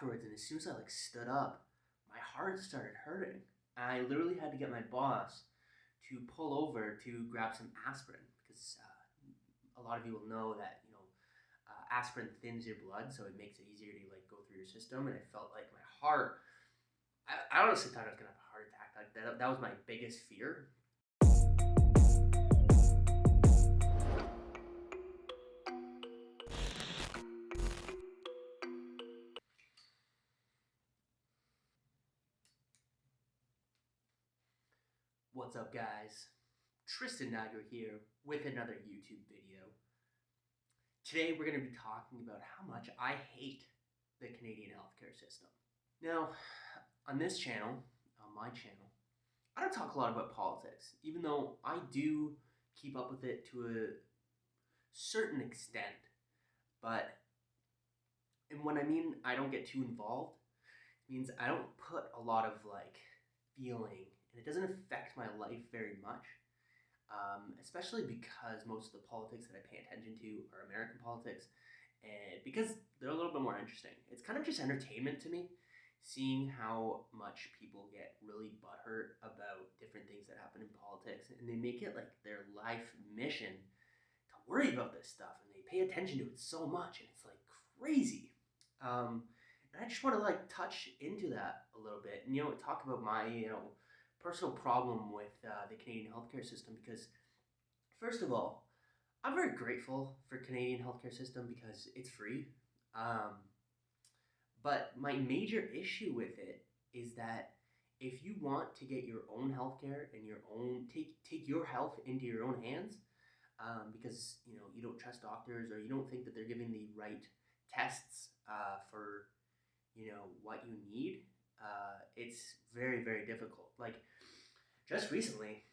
afterwards, and as soon as I stood up, my heart started hurting. I literally had to get my boss to pull over to grab some aspirin because a lot of you will know that aspirin thins your blood, so it makes it easier to go through your system. And I felt like my heart. I honestly thought I was gonna have a heart attack. Like that was my biggest fear. What's up, guys? Tristan Niagara here with another YouTube video. Today we're going to be talking about how much I hate the Canadian healthcare system. Now, on this channel, on my channel, I don't talk a lot about politics, even though I do keep up with it to a certain extent. And when I mean I don't get too involved, it means I don't put a lot of feeling, and it doesn't affect my life very much. Especially because most of the politics that I pay attention to are American politics, and because they're a little bit more interesting. It's kind of just entertainment to me, seeing how much people get really butthurt about different things that happen in politics, and they make it like their life mission to worry about this stuff, and they pay attention to it so much, and it's crazy. And I just want to touch into that a little bit, and talk about my personal problem with the Canadian healthcare system, because first of all, I'm very grateful for Canadian healthcare system because it's free. But my major issue with it is that if you want to get your own healthcare and take your health into your own hands, because you don't trust doctors, or you don't think that they're giving the right tests for what you need, it's very, very difficult. Just recently,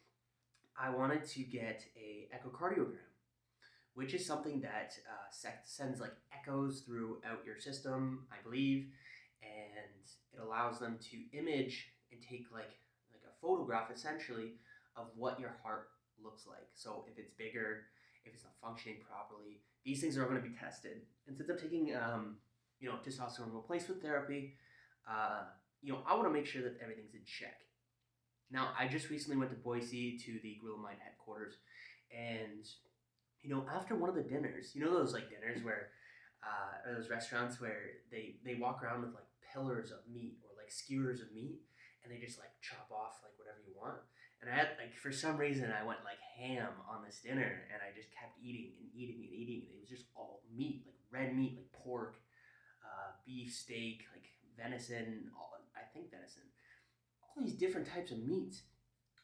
I wanted to get a echocardiogram, which is something that sends echoes throughout your system, I believe, and it allows them to image and take like a photograph essentially of what your heart looks like. So if it's bigger, if it's not functioning properly, these things are all going to be tested. And since I'm taking testosterone replacement therapy, I want to make sure that everything's in check. Now, I just recently went to Boise to the Grill of Mine headquarters, and after one of the dinners, those dinners where, or those restaurants where they walk around with pillars of meat or skewers of meat, and they just chop off whatever you want. And I had for some reason I went ham on this dinner, and I just kept eating and eating and eating. And it was just all meat, red meat, pork, beef, steak, venison. I think venison. All these different types of meats.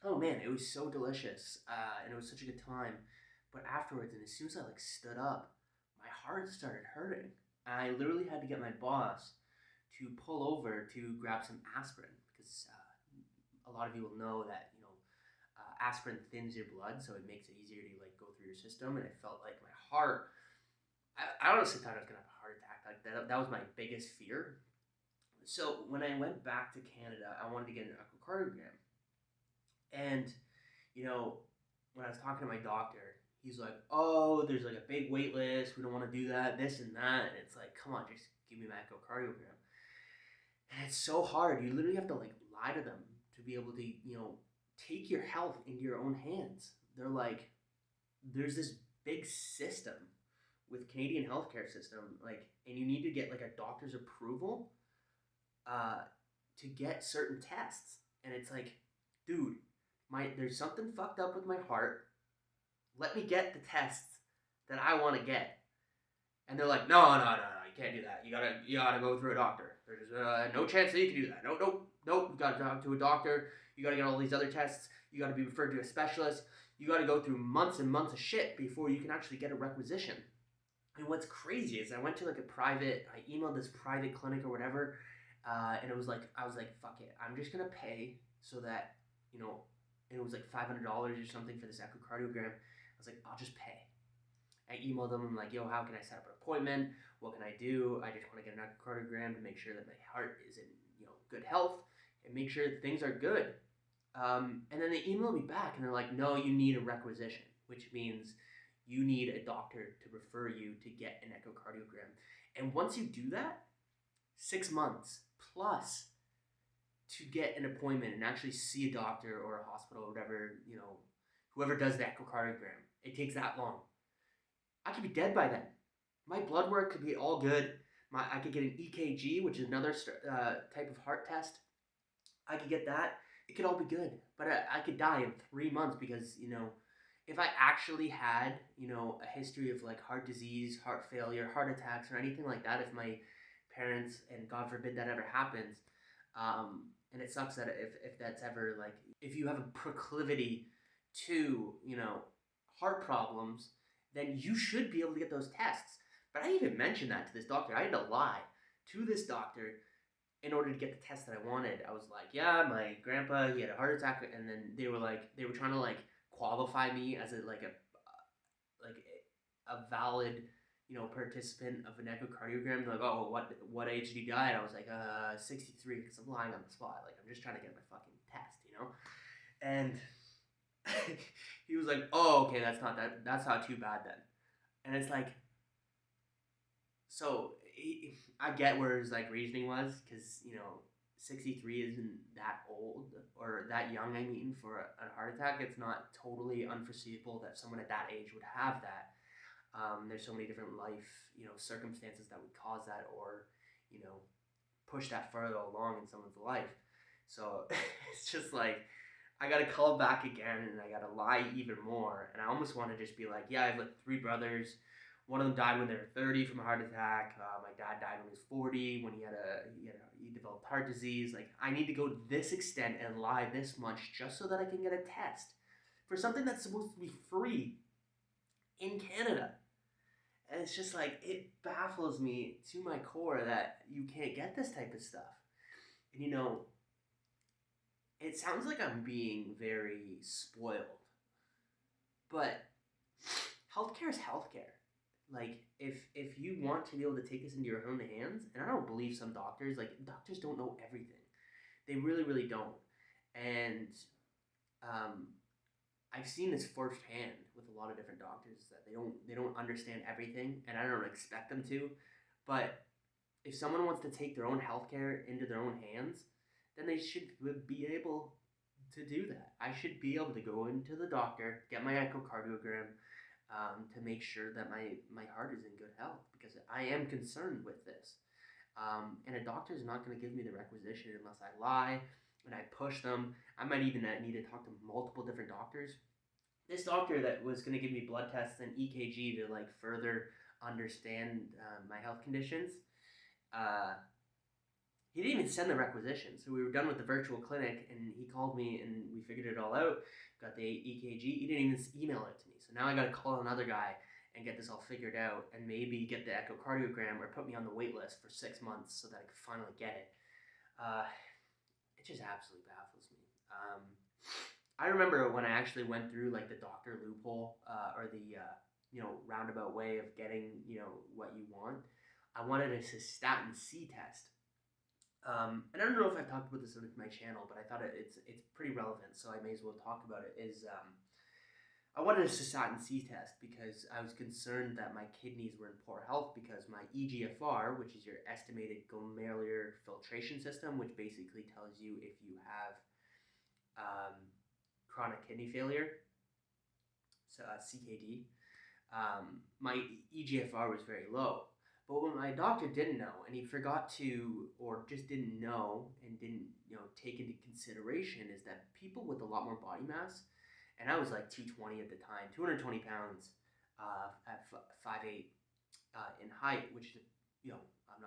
Oh man, it was so delicious, and it was such a good time. But afterwards, and as soon as I stood up, my heart started hurting. I literally had to get my boss to pull over to grab some aspirin, because a lot of you will know that aspirin thins your blood, so it makes it easier to go through your system. And I felt like my heart. I honestly thought I was gonna have a heart attack. That was my biggest fear. So when I went back to Canada, I wanted to get an echocardiogram. And, when I was talking to my doctor, he's like, oh, there's a big wait list. We don't want to do that, this and that. And it's come on, just give me my echocardiogram. And it's so hard. You literally have to lie to them to be able to, take your health into your own hands. They're there's this big system with Canadian healthcare system, and you need to get a doctor's approval to get certain tests. And it's dude, there's something fucked up with my heart. Let me get the tests that I want to get. And they're like, no, you can't do that. You gotta go through a doctor. There's no chance that you can do that. Nope. You gotta talk to a doctor. You gotta get all these other tests. You gotta be referred to a specialist. You gotta go through months and months of shit before you can actually get a requisition. And what's crazy is I went to I emailed this private clinic or whatever, and I was like, fuck it. I'm just gonna pay so that, and it was $500 or something for this echocardiogram. I was like, I'll just pay. I emailed them. I'm like, yo, how can I set up an appointment? What can I do? I just want to get an echocardiogram to make sure that my heart is in good health and make sure that things are good. And then they emailed me back, and they're like, no, you need a requisition, which means you need a doctor to refer you to get an echocardiogram. And once you do that, 6 months plus to get an appointment and actually see a doctor or a hospital or whatever, whoever does the echocardiogram. It takes that long. I could be dead by then. My blood work could be all good. I could get an EKG, which is another type of heart test. I could get that. It could all be good. But I could die in 3 months because, if I actually had, a history of like heart disease, heart failure, heart attacks, or anything like that, if my parents, and God forbid that ever happens, and it sucks that if that's ever like, if you have a proclivity to, heart problems, then you should be able to get those tests. But I even mentioned that to this doctor. I had to lie to this doctor in order to get the test that I wanted. I was like, yeah, my grandpa, he had a heart attack, and then they were trying to like qualify me as a valid, participant of an echocardiogram. They're like, oh, what age did you die? And I was like, 63, because I'm lying on the spot. Like, I'm just trying to get my fucking test, And he was like, oh, okay, that's not too bad then. And it's like, so I get where his like reasoning was, because 63 isn't that old or that young. I mean, for a heart attack, it's not totally unforeseeable that someone at that age would have that. There's so many different life, circumstances that would cause that, or push that further along in someone's life. So it's just like, I gotta call back again, and I gotta lie even more. And I almost want to just be like, yeah, I have like 3 brothers. One of them died when they were 30 from a heart attack. My dad died when he was 40 when he developed heart disease. Like, I need to go to this extent and lie this much just so that I can get a test for something that's supposed to be free in Canada. And it's just like, it baffles me to my core that you can't get this type of stuff. And it sounds like I'm being very spoiled, but healthcare is healthcare. Like, if you want to be able to take this into your own hands, and I don't believe some doctors, like, doctors don't know everything. They really, really don't. And I've seen this firsthand with a lot of different doctors, that they don't understand everything, and I don't expect them to. But if someone wants to take their own healthcare into their own hands, then they should be able to do that. I should be able to go into the doctor, get my echocardiogram, to make sure that my heart is in good health, because I am concerned with this. And a doctor is not going to give me the requisition unless I lie and I push them. I might even need to talk to multiple different doctors. This doctor that was going to give me blood tests and EKG to like further understand my health conditions, he didn't even send the requisition. So we were done with the virtual clinic, and he called me, and we figured it all out. Got the EKG. He didn't even email it to me. So now I got to call another guy and get this all figured out, and maybe get the echocardiogram, or put me on the wait list for 6 months so that I can finally get it. It just absolutely baffles me. I remember when I actually went through like the doctor loophole, or the roundabout way of getting what you want. I wanted a cystatin C test. And I don't know if I've talked about this on my channel, but I thought it's pretty relevant, so I may as well talk about it. I wanted a cystatin C test because I was concerned that my kidneys were in poor health, because my EGFR, which is your estimated glomerular filtration system, which basically tells you if you have chronic kidney failure, so CKD, my EGFR was very low. But what my doctor didn't know, and he forgot to, or just didn't know and didn't take into consideration, is that people with a lot more body mass, and I was like 220 at the time, 220 pounds, at 5'8", in height, which is, I'm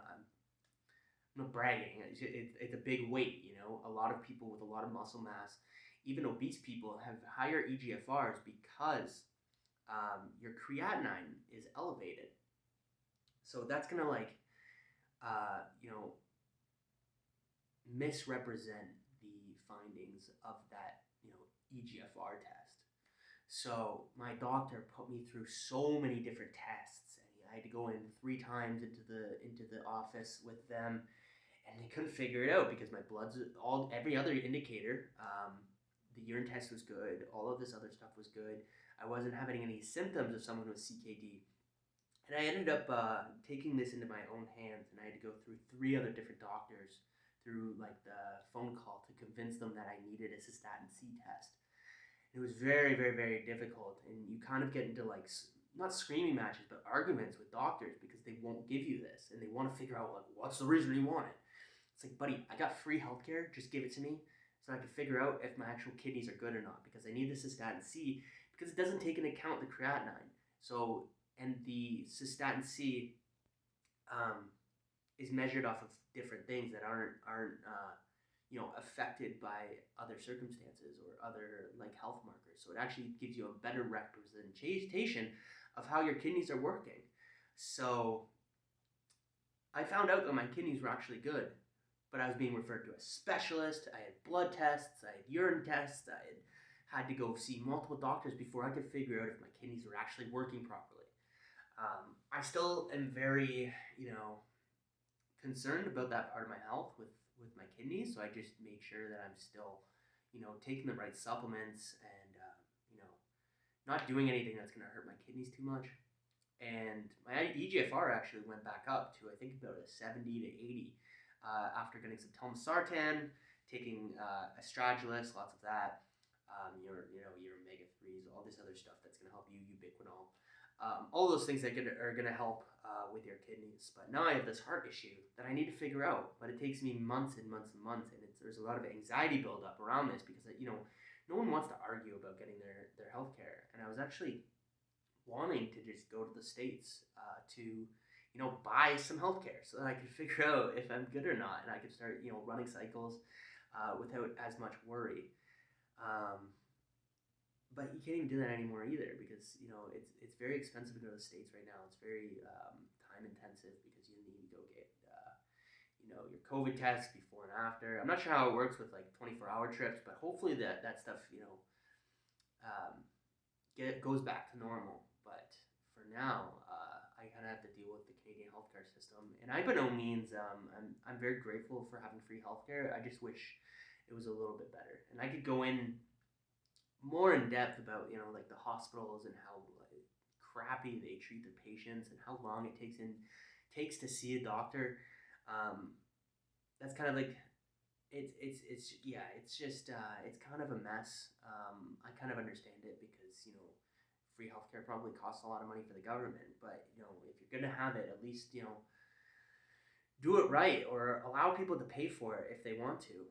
not bragging. It's a big weight. A lot of people with a lot of muscle mass, even obese people, have higher EGFRs because your creatinine is elevated. So that's gonna misrepresent the findings of that EGFR test. So my doctor put me through so many different tests, and I had to go in 3 times into the office with them, and they couldn't figure it out because my blood's every other indicator. The urine test was good. All of this other stuff was good. I wasn't having any symptoms of someone with CKD. And I ended up taking this into my own hands, and I had to go through 3 other different doctors through like the phone call to convince them that I needed a cystatin C test. It was very, very, very difficult, and you kind of get into like not screaming matches, but arguments with doctors because they won't give you this, and they want to figure out like what's the reason you want it. It's like, buddy, I got free healthcare. Just give it to me, so I can figure out if my actual kidneys are good or not. Because I need the cystatin C because it doesn't take into account the creatinine. So, and the cystatin C is measured off of different things that aren't affected by other circumstances or other like health markers. So it actually gives you a better representation of how your kidneys are working. So I found out that my kidneys were actually good, but I was being referred to a specialist. I had blood tests, I had urine tests, I had to go see multiple doctors before I could figure out if my kidneys were actually working properly. I still am very, concerned about that part of my health with my kidneys. So I just make sure that I'm still, taking the right supplements and, not doing anything that's going to hurt my kidneys too much. And my EGFR actually went back up to, I think, about a 70 to 80 after getting some telmisartan, taking astragalus, lots of that, your omega-3s, all this other stuff that's going to help you, ubiquinol. All those things that are going to help with your kidneys. But now I have this heart issue that I need to figure out, but it takes me months and months and months, and there's a lot of anxiety buildup around this because, no one wants to argue about getting their health care. And I was actually wanting to just go to the States to, buy some health care so that I could figure out if I'm good or not, and I could start, running cycles without as much worry. But you can't even do that anymore either because, it's very expensive to go to the States right now. It's very time intensive because you need to go get, your COVID test before and after. I'm not sure how it works with like 24-hour trips, but hopefully that stuff, goes back to normal. But for now, I kind of have to deal with the Canadian healthcare system. And I by no means, I'm very grateful for having free healthcare. I just wish it was a little bit better. And I could go in more in depth about, like the hospitals and how like, crappy they treat their patients and how long it takes to see a doctor. That's kind of like it's kind of a mess. I kind of understand it because free healthcare probably costs a lot of money for the government, but if you're gonna have it, at least do it right or allow people to pay for it if they want to.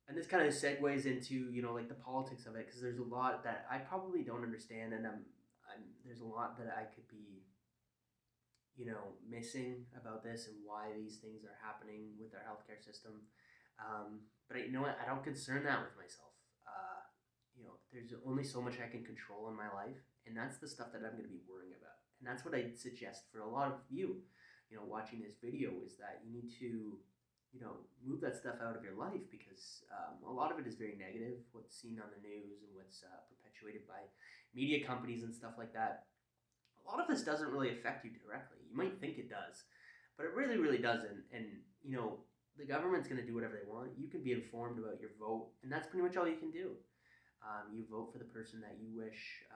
And this kind of segues into like the politics of it because there's a lot that I probably don't understand, and there's a lot that I could be missing about this and why these things are happening with our healthcare system. But you know what? I don't concern that with myself. There's only so much I can control in my life, and that's the stuff that I'm going to be worrying about. And that's what I'd suggest for a lot of you, watching this video is that you need to, move that stuff out of your life because a lot of it is very negative, what's seen on the news and what's perpetuated by media companies and stuff like that. A lot of this doesn't really affect you directly. You might think it does, but it really, really doesn't. And, the government's going to do whatever they want. You can be informed about your vote, and that's pretty much all you can do. You vote for the person that you wish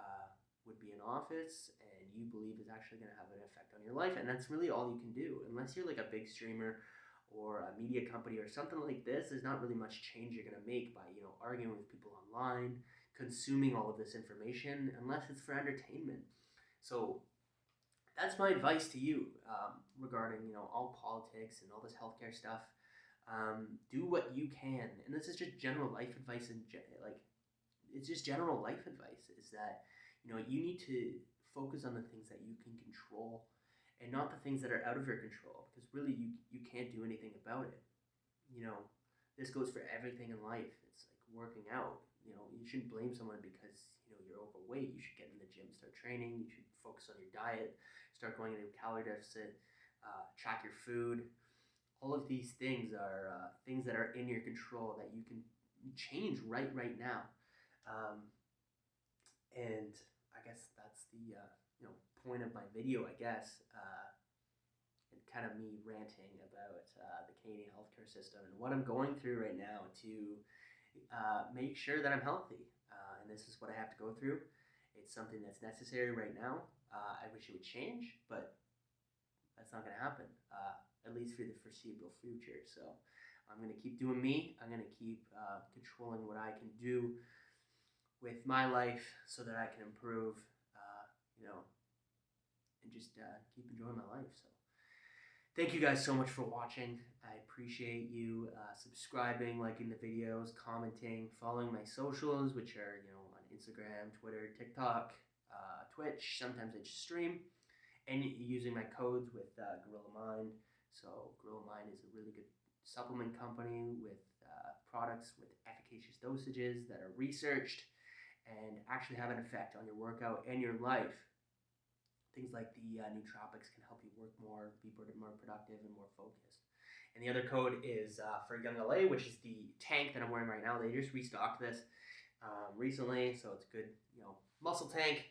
would be in office and you believe is actually going to have an effect on your life, and that's really all you can do. Unless you're like a big streamer or a media company or something like this, there's not really much change you're going to make by, arguing with people online, consuming all of this information, unless it's for entertainment. So that's my advice to you regarding, all politics and all this healthcare stuff. Do what you can. And this is just general life advice, and it's just general life advice is that, you need to focus on the things that you can control and not the things that are out of your control, because really you can't do anything about it. This goes for everything in life. It's like working out. You shouldn't blame someone because, you're overweight. You should get in the gym, start training. You should focus on your diet, start going into a calorie deficit, track your food. All of these things are things that are in your control that you can change right now. And I guess that's the point of my video, I guess, and kind of me ranting about the Canadian healthcare system and what I'm going through right now to make sure that I'm healthy. And this is what I have to go through. It's something that's necessary right now. I wish it would change, but that's not going to happen, at least for the foreseeable future. So I'm going to keep doing me. I'm going to keep controlling what I can do with my life so that I can improve, you know, and just keep enjoying my life. So thank you guys so much for watching. I appreciate you subscribing, liking the videos, commenting, following my socials, which are, on Instagram, Twitter, TikTok, Twitch. Sometimes I just stream, and using my codes with Gorilla Mind. So Gorilla Mind is a really good supplement company with products with efficacious dosages that are researched and actually have an effect on your workout and your life. Things like the nootropics can help you work more, be more productive, and more focused. And the other code is for Young LA, which is the tank that I'm wearing right now. They just restocked this recently, so it's a good, muscle tank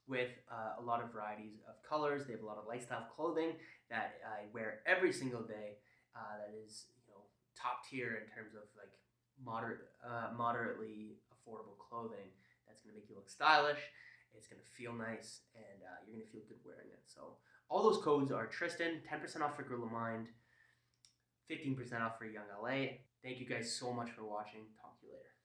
with a lot of varieties of colors. They have a lot of lifestyle clothing that I wear every single day. That is, top tier in terms of like moderately affordable clothing. That's going to make you look stylish. It's going to feel nice, and you're going to feel good wearing it. So all those codes are Tristan, 10% off for Gorilla Mind, 15% off for Young LA. Thank you guys so much for watching. Talk to you later.